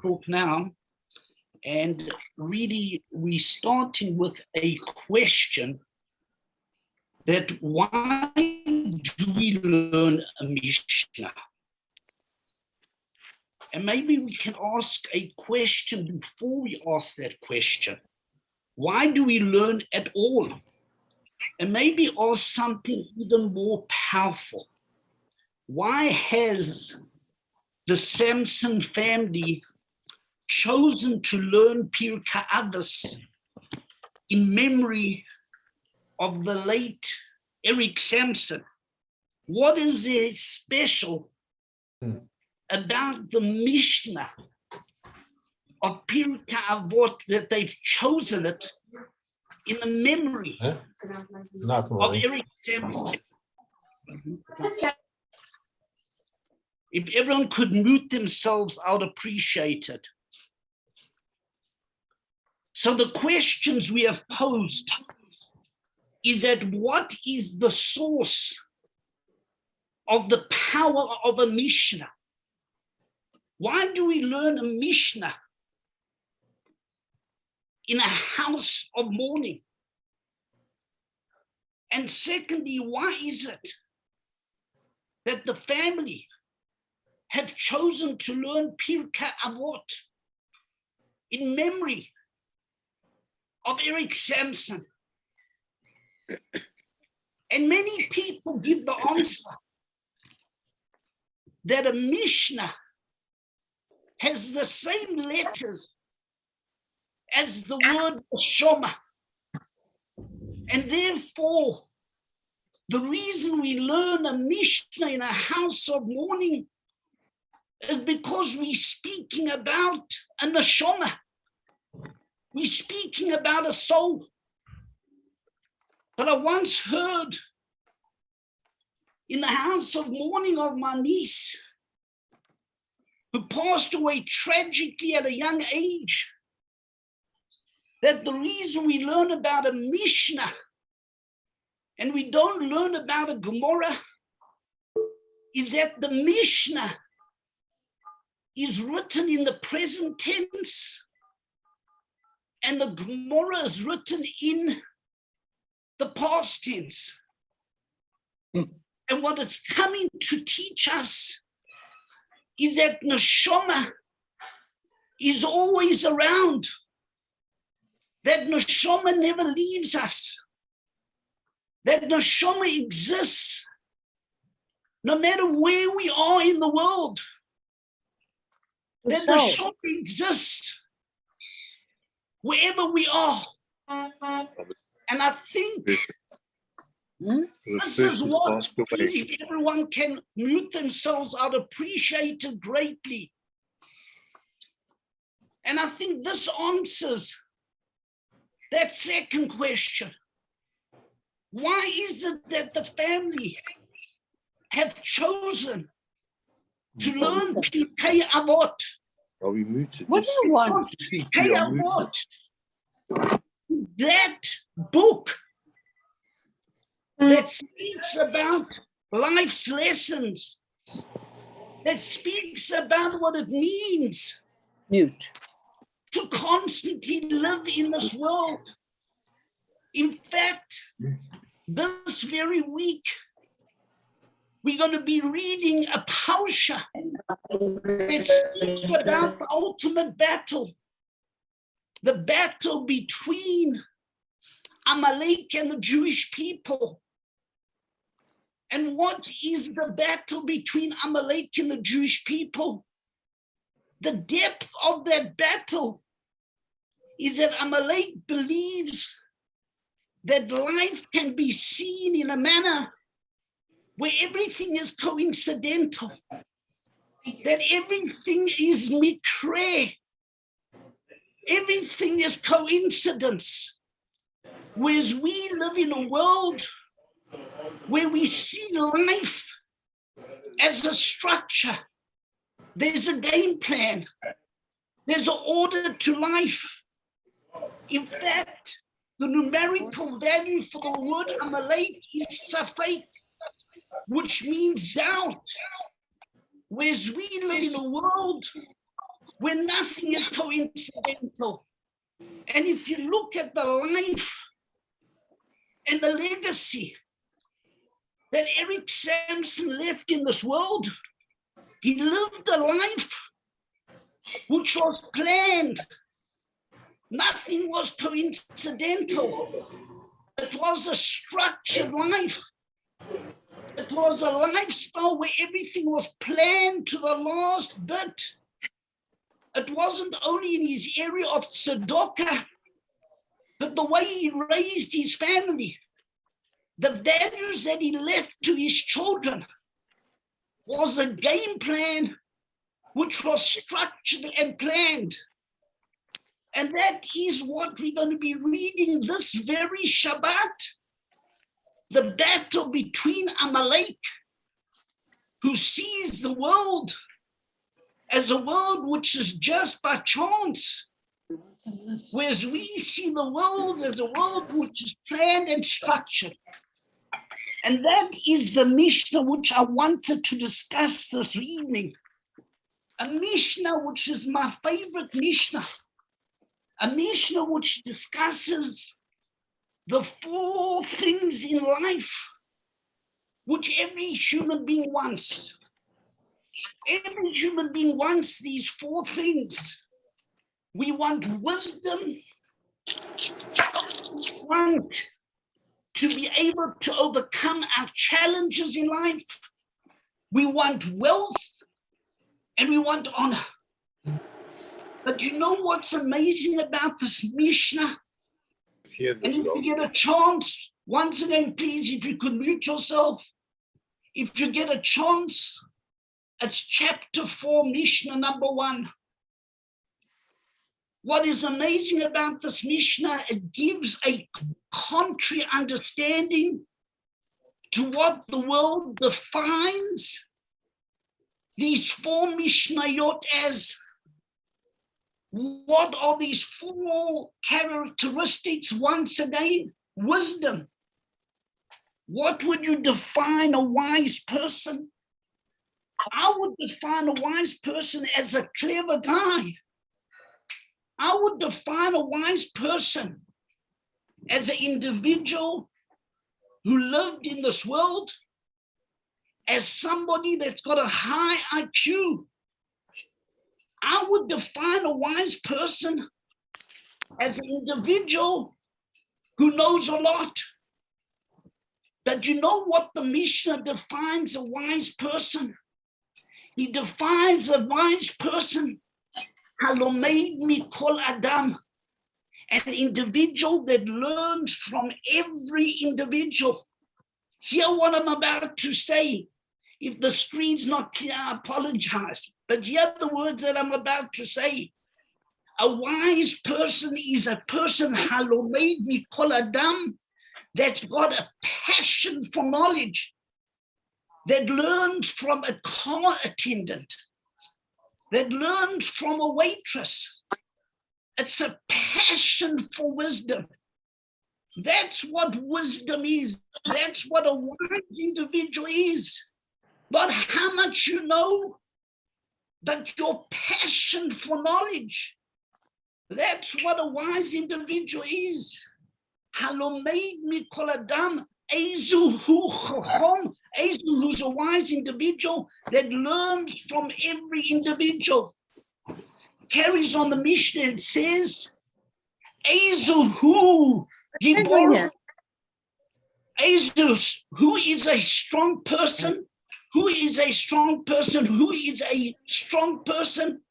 talk now. And really, we're starting with a question that why do we learn a Mishna? And maybe we can ask a question before we ask that question. Why do we learn at all? And maybe ask something even more powerful. Why has the Samson family chosen to learn Pirkei Avot in memory of the late Eric Samson? What is there special about the Mishna of Pirkei Avot that they've chosen it in the memory of Eric Samson? If everyone could mute themselves, I'd appreciate it. So the questions we have posed is that what is the source of the power of a Mishna? Why do we learn a Mishna in a house of mourning? And secondly, why is it that the family have chosen to learn Pirkei Avot in memory of Eric Samson? And many people give the answer that a Mishna has the same letters as the word Shoma. And therefore, the reason we learn a Mishna in a house of mourning is because we're speaking about a neshama. We're speaking about a soul. But I once heard in the house of mourning of my niece, who passed away tragically at a young age, that the reason we learn about a Mishna and we don't learn about a Gemara is that the Mishna is written in the present tense and the Gemara is written in the past tense. And what it's coming to teach us is that neshama is always around, that neshama never leaves us, that neshama exists no matter where we are in the world, that neshama exists wherever we are. And I think this is what, if everyone can mute themselves, I'd appreciate it greatly. And I think this answers that second question. Why is it that the family have chosen to learn Pirkei Avot? Are we muted? What do you want? Pirkei Avot, that book that speaks about life's lessons, that speaks about what it means to constantly live in this world. In fact, this very week, we're going to be reading a parsha that speaks about the ultimate battle, the battle between Amalek and the Jewish people. And what is the battle between Amalek and the Jewish people? The depth of that battle is that Amalek believes that life can be seen in a manner where everything is coincidental, that everything is mikre, everything is coincidence. Whereas we live in a world where we see life as a structure. There's a game plan. There's an order to life. In fact, the numerical value for the word Amalek is safek, which means doubt. Whereas we live in a world where nothing is coincidental. And if you look at the life and the legacy that Eric Samson left in this world, he lived a life which was planned. Nothing was coincidental. It was a structured life. It was a lifestyle where everything was planned to the last bit. It wasn't only in his area of tzedakah, but the way he raised his family, the values that he left to his children was a game plan which was structured and planned. And that is what we're going to be reading this very Shabbat. The battle between Amalek, who sees the world as a world which is just by chance, whereas we see the world as a world which is planned and structured. And that is the Mishna which I wanted to discuss this evening. A Mishna which is my favorite Mishna. A Mishna which discusses the 4 things in life which every human being wants. Every human being wants these 4 things. We want wisdom. We want to be able to overcome our challenges in life. We want wealth and we want honor. But you know what's amazing about this Mishnah? And if you get a chance, once again, please, if you could mute yourself. If you get a chance, it's chapter 4, Mishnah number 1. What is amazing about this Mishnah, it gives a contrary understanding to what the world defines these 4 Mishnayot as. What are these 4 characteristics? Once again, wisdom. What would you define a wise person? I would define a wise person as a clever guy. I would define a wise person as an individual who lived in this world as somebody that's got a high IQ. I would define a wise person as an individual who knows a lot. But you know what the Mishnah defines a wise person? He defines a wise person, halomed mikol adam, an individual that learns from every individual. Hear what I'm about to say. If the screen's not clear, I apologize. But hear the words that I'm about to say. A wise person is a person, halomed mikol adam, that's got a passion for knowledge, that learns from a car attendant, that learns from a waitress. It's a passion for wisdom. That's what wisdom is. That's what a wise individual is. Not how much you know, but your passion for knowledge. That's what a wise individual is. Halomed mikol adam, Ezu hu chacham, Ezu who's a wise individual that learns from every individual. Carries on the Mishnah and says, Ezu hu gibor, Ezu, who is a strong person? Who is a strong person? Who is a strong person?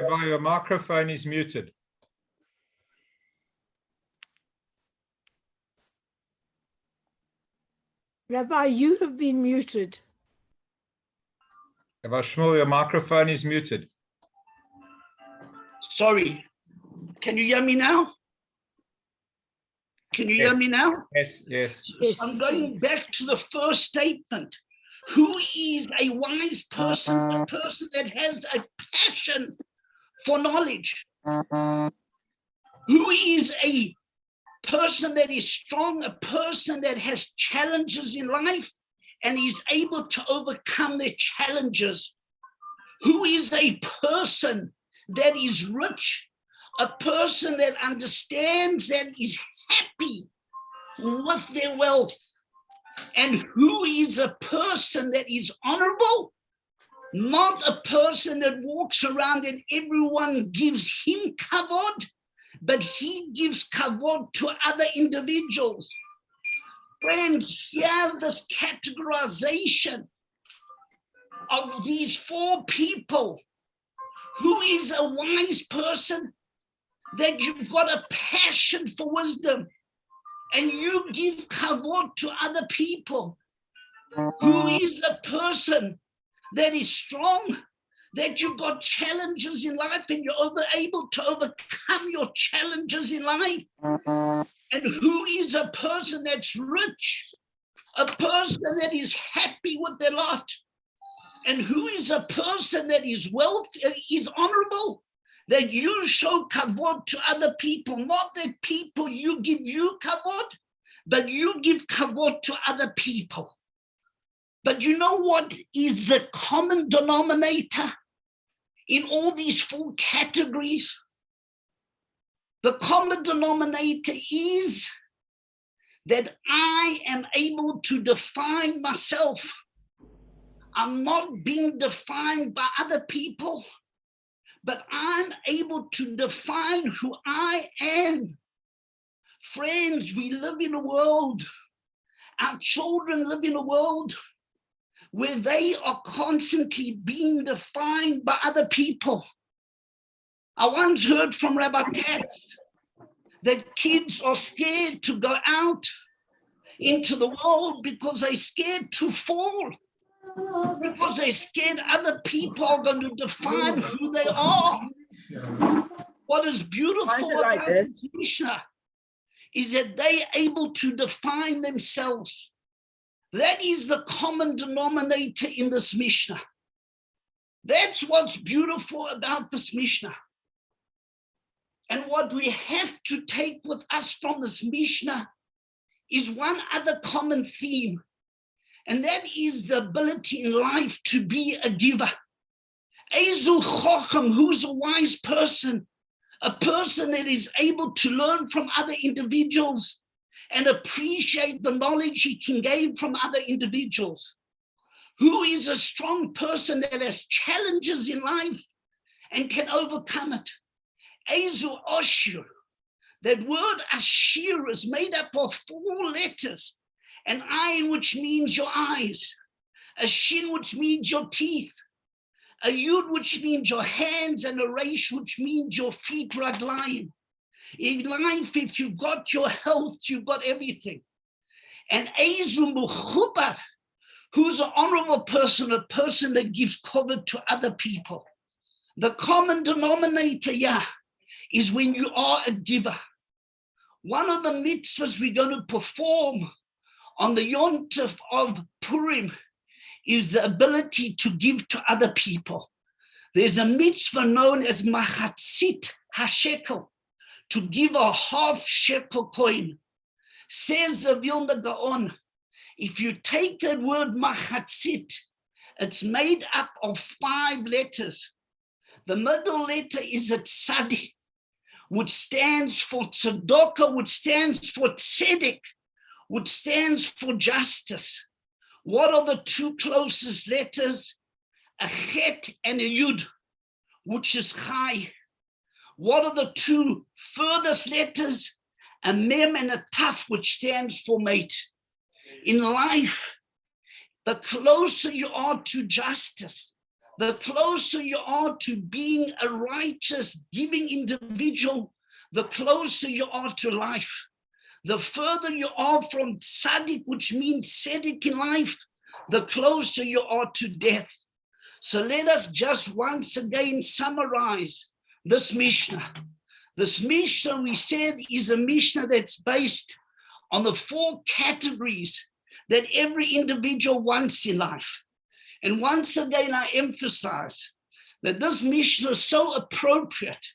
Rabbi, your microphone is muted. Rabbi, you have been muted. Rabbi Shmuel, your microphone is muted. Sorry, can you hear me now? Can you hear me now? Yes, yes. So I'm going back to the first statement. Who is a wise person? A person that has a passion for knowledge. Who is a person that is strong? A person that has challenges in life and is able to overcome their challenges. Who is a person that is rich? A person that understands that is happy with their wealth. And who is a person that is honorable? Not a person that walks around and everyone gives him kavod, but he gives kavod to other individuals. Friends, hear this categorization of these four people. Who is a wise person? That you've got a passion for wisdom and you give kavod to other people. Who is a person that is strong, that you've got challenges in life and you're able to overcome your challenges in life? And who is a person that's rich, a person that is happy with their lot? And who is a person that is is honorable, that you show kavod to other people, not that people you give you kavod, but you give kavod to other people. But you know what is the common denominator in all these four categories? The common denominator is that I am able to define myself. I'm not being defined by other people, but I'm able to define who I am. Friends, we live in a world, our children live in a world where they are constantly being defined by other people. I once heard from Rabbi Katz that kids are scared to go out into the world because they're scared to fall, because they're scared other people are going to define who they are. What is beautiful about this Mishna is that they are able to define themselves. That is the common denominator in this Mishna. That's what's beautiful about this Mishna. And what we have to take with us from this Mishna is one other common theme, and that is the ability in life to be a giver. Ezu Chochem, who's a wise person, a person that is able to learn from other individuals and appreciate the knowledge he can gain from other individuals. Who is a strong person that has challenges in life and can overcome it. Ezu Oshir, that word Ashir is made up of 4 letters. An I, which means your eyes, a Shin, which means your teeth, a Yud, which means your hands, and a Resh, which means your feet, Raglayim. In life, if you've got your health, you've got everything. And Ezu Mechubar, who's an honorable person, a person that gives cover to other people. The common denominator, is when you are a giver. One of the mitzvahs we're going to perform on the Yontif of Purim is the ability to give to other people. There's a mitzvah known as Machatzit HaShekel, to give a half shekel coin. Says the Vilna Gaon, if you take that word Machatzit, it's made up of 5 letters. The middle letter is a tzadi, which stands for tzedakah, which stands for tzedek, which stands for justice. What are the 2 closest letters? A chet and a yud, which is chai. What are the 2 furthest letters? A mem and a taf, which stands for mate. In life, the closer you are to justice, the closer you are to being a righteous, giving individual, the closer you are to life. The further you are from tzaddik, which means tzedek in life, the closer you are to death. So let us just once again summarize this Mishnah. This Mishnah, we said, is a Mishnah that's based on the 4 categories that every individual wants in life. And once again, I emphasize that this Mishna is so appropriate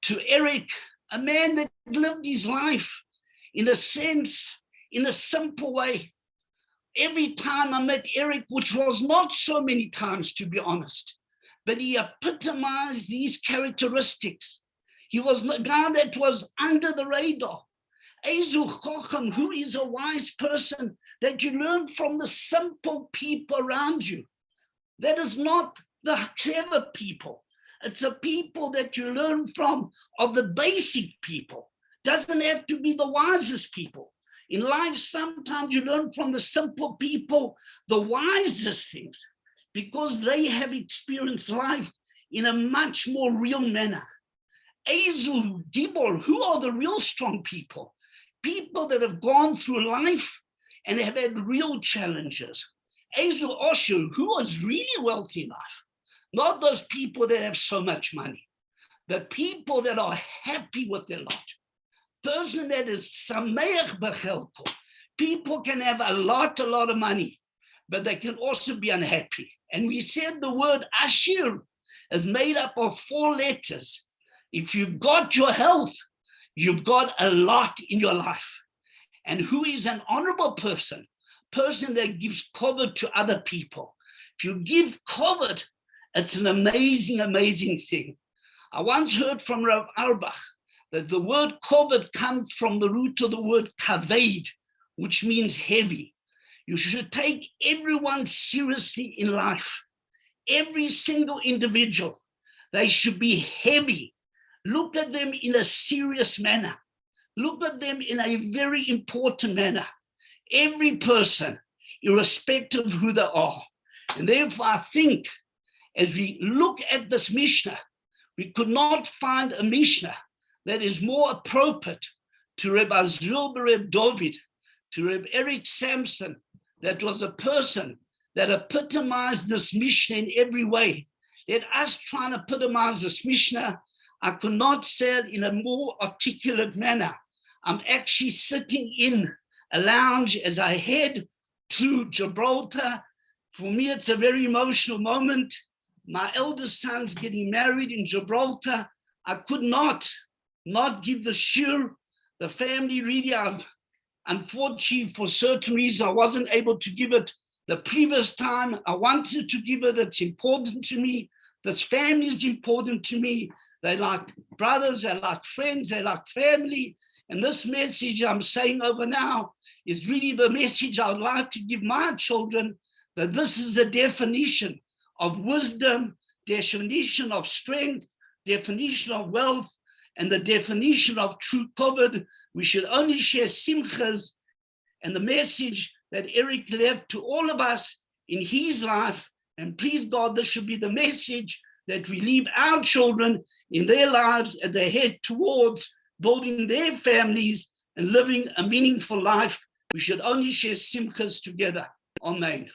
to Eric, a man that lived his life in a sense, in a simple way. Every time I met Eric, which was not so many times, to be honest, but he epitomized these characteristics. He was a guy that was under the radar. Ezu Chochem, who is a wise person that you learn from the simple people around you. That is not the clever people. It's a people that you learn from, of the basic people. Doesn't have to be the wisest people. In life, sometimes you learn from the simple people the wisest things, because they have experienced life in a much more real manner. Ezu Dibor, who are the real strong people? People that have gone through life and have had real challenges. Ezu Osher, who was really wealthy in life. Not those people that have so much money, but people that are happy with their lot. Person that is sameach bechelko. People can have a lot of money, but they can also be unhappy. And we said the word ashir is made up of 4 letters. If you've got your health, you've got a lot in your life. And who is an honorable person that gives kavod to other people. If you give kavod, it's an amazing, amazing thing. I once heard from Rav Arbach that the word kavod comes from the root of the word kaved, which means heavy. You should take everyone seriously in life. Every single individual, they should be heavy. Look at them in a serious manner. Look at them in a very important manner. Every person, irrespective of who they are. And therefore, I think, as we look at this Mishnah, we could not find a Mishnah that is more appropriate to Reb Azriel Bereb David, to Reb Eric Samson, that was a person that epitomized this Mishnah in every way. Let us try and epitomize this Mishnah. I could not say it in a more articulate manner. I'm actually sitting in a lounge as I head to Gibraltar. For me, it's a very emotional moment. My eldest son's getting married in Gibraltar. I could not give the shir. The family really, unfortunately, for certain reasons, I wasn't able to give it the previous time. I wanted to give it. It's important to me. This family is important to me. They like brothers, they like friends, they like family. And this message I'm saying over now is really the message I would like to give my children, that this is a definition of wisdom, definition of strength, definition of wealth, and the definition of true kavod. We should only share simchas, and the message that Eric left to all of us in his life. And please God, this should be the message that we leave our children in their lives as they head towards building their families and living a meaningful life. We should only share simchas together. Amen.